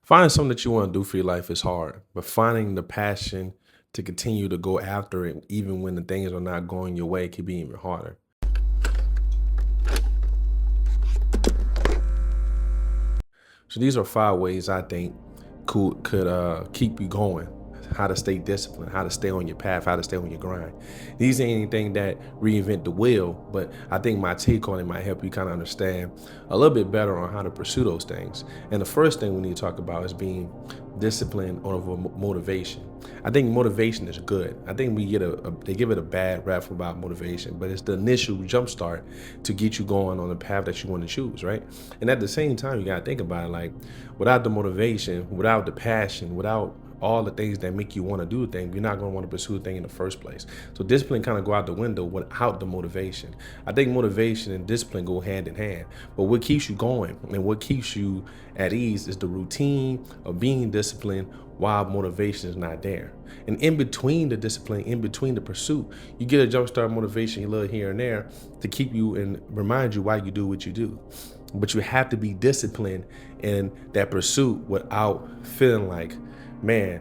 Finding something that you want to do for your life is hard, but finding the passion to continue to go after it, even when the things are not going your way, can be even harder. So these are 5 ways I think could keep you going. How to stay disciplined, how to stay on your path, how to stay on your grind. These ain't anything that reinvent the wheel, but I think my take on it might help you kind of understand a little bit better on how to pursue those things. And the first thing we need to talk about is being disciplined over motivation. I think motivation is good. I think we get they give it a bad rap about motivation, but it's the initial jump start to get you going on the path that you want to choose, right? And at the same time, you gotta think about it like without the motivation, without the passion, without all the things that make you want to do a thing, you're not going to want to pursue a thing in the first place. So discipline kind of go out the window without the motivation. I think motivation and discipline go hand in hand. But what keeps you going and what keeps you at ease is the routine of being disciplined while motivation is not there. And in between the discipline, in between the pursuit, you get a jumpstart motivation a little here and there to keep you and remind you why you do what you do. But you have to be disciplined in that pursuit without feeling like, man,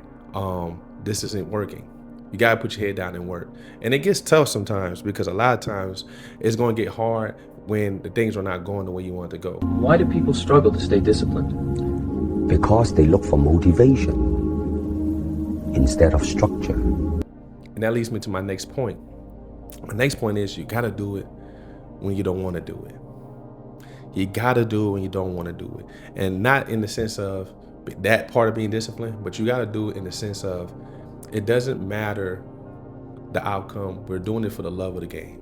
this isn't working. You gotta put your head down and work. And it gets tough sometimes because a lot of times it's gonna get hard when the things are not going the way you want it to go. Why do people struggle to stay disciplined? Because they look for motivation instead of structure. And that leads me to my next point. My next point is you gotta do it when you don't wanna do it. You gotta do it when you don't wanna do it. And not in the sense of that part of being disciplined, but you got to do it in the sense of it doesn't matter the outcome. We're doing it for the love of the game.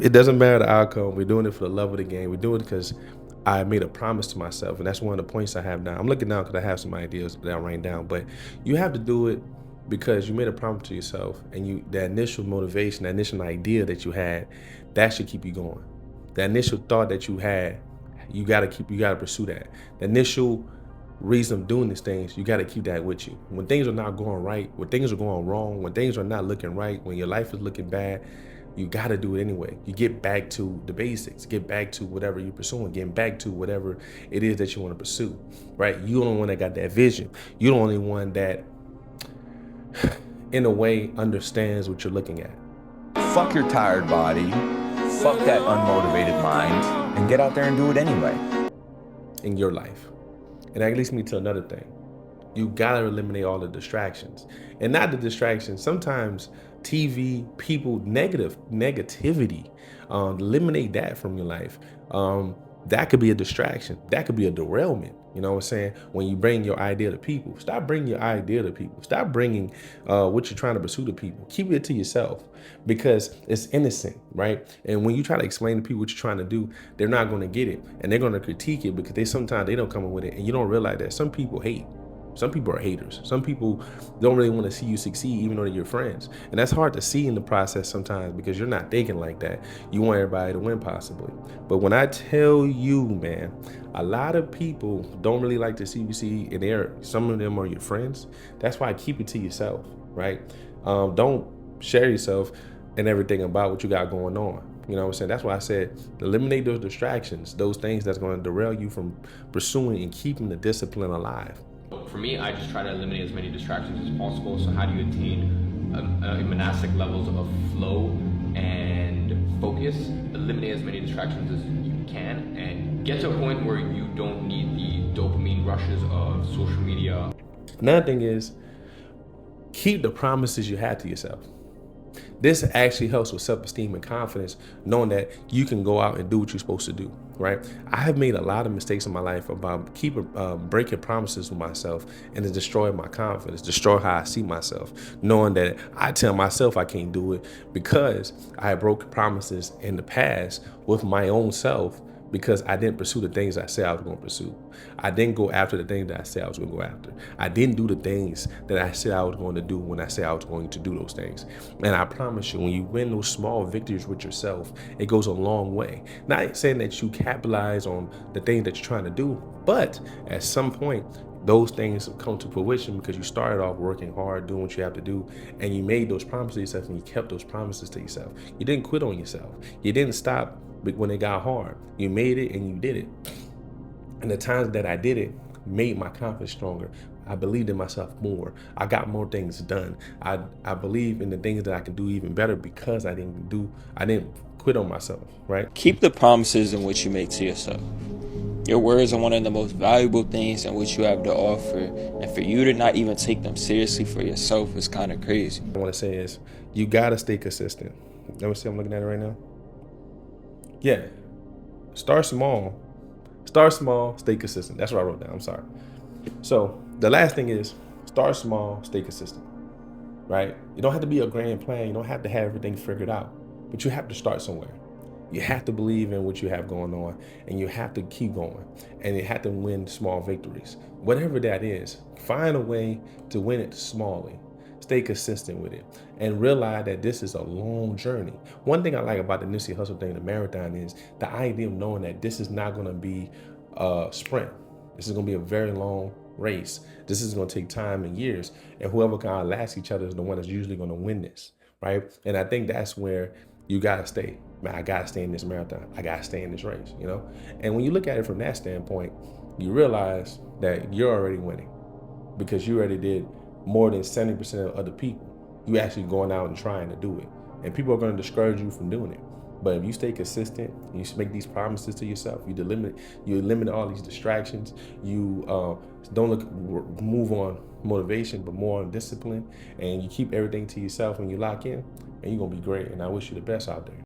It doesn't matter the outcome. We're doing it for the love of the game. We're doing it because I made a promise to myself, and that's one of the points I have now. I'm looking down because I have some ideas that I write down, but you have to do it because you made a promise to yourself, and that initial motivation, that initial idea that you had, that should keep you going. That initial thought that you had, you got to pursue that. The initial reason of doing these things, you got to keep that with you. When things are not going right, when things are going wrong, when things are not looking right, when your life is looking bad, you got to do it anyway. You get back to the basics, get back to whatever you're pursuing, getting back to whatever it is that you want to pursue, right? You're the only one that got that vision. You're the only one that, in a way, understands what you're looking at. Fuck your tired body, fuck that unmotivated mind, and get out there and do it anyway. In your life. And that leads me to another thing. You gotta eliminate all the distractions. And not the distractions, sometimes TV, people, negativity, eliminate that from your life. That could be a distraction. That could be a derailment. You know what I'm saying? When you bring your idea to people, stop bringing your idea to people. Stop bringing what you're trying to pursue to people. Keep it to yourself because it's innocent, right? And when you try to explain to people what you're trying to do, they're not going to get it. And they're going to critique it because sometimes they don't come up with it. And you don't realize that some people hate. Some people are haters. Some people don't really want to see you succeed, even though they're your friends. And that's hard to see in the process sometimes because you're not thinking like that. You want everybody to win possibly. But when I tell you, man, a lot of people don't really like to see you see, and some of them are your friends. That's why keep it to yourself, right? Don't share yourself and everything about what you got going on. You know what I'm saying? That's why I said eliminate those distractions, those things that's going to derail you from pursuing and keeping the discipline alive. For me, I just try to eliminate as many distractions as possible. So how do you attain monastic levels of flow and focus? Eliminate as many distractions as you can and get to a point where you don't need the dopamine rushes of social media. Another thing is keep the promises you had to yourself. This actually helps with self-esteem and confidence, knowing that you can go out and do what you're supposed to do, right? I have made a lot of mistakes in my life about breaking promises with myself, and it destroyed my confidence, destroy how I see myself, knowing that I tell myself I can't do it because I broke promises in the past with my own self because I didn't pursue the things I said I was going to pursue. I didn't go after the things that I said I was going to go after. I didn't do the things that I said I was going to do when I said I was going to do those things. And I promise you, when you win those small victories with yourself, it goes a long way. Not saying that you capitalize on the things that you're trying to do, but at some point, those things come to fruition because you started off working hard, doing what you have to do, and you made those promises to yourself and you kept those promises to yourself. You didn't quit on yourself. You didn't stop when it got hard. You made it and you did it. And the times that I did it, made my confidence stronger. I believed in myself more. I got more things done. I believe in the things that I can do even better because I didn't quit on myself, right? Keep the promises in which you make to yourself. Your words are one of the most valuable things in which you have to offer, and for you to not even take them seriously for yourself is kind of crazy. What I want to say is, you gotta stay consistent. Let me see, I'm looking at it right now. Yeah, start small, stay consistent. That's what I wrote down, I'm sorry. So the last thing is, start small, stay consistent, right? You don't have to be a grand plan. You don't have to have everything figured out, but you have to start somewhere. You have to believe in what you have going on, and you have to keep going, and you have to win small victories. Whatever that is, find a way to win it smallly. Stay consistent with it, and realize that this is a long journey. One thing I like about the Nipsey Hussle thing, the marathon, is the idea of knowing that this is not going to be a sprint. This is going to be a very long race. This is going to take time and years, and whoever can outlast each other is the one that's usually going to win this, right? And I think that's where you got to stay. Man, I got to stay in this marathon. I got to stay in this race, you know? And when you look at it from that standpoint, you realize that you're already winning because you already did more than 70% of other people. You actually going out and trying to do it. And people are going to discourage you from doing it. But if you stay consistent, you make these promises to yourself, you eliminate all these distractions, you don't move on motivation, but more on discipline, and you keep everything to yourself and you lock in, and you're going to be great. And I wish you the best out there.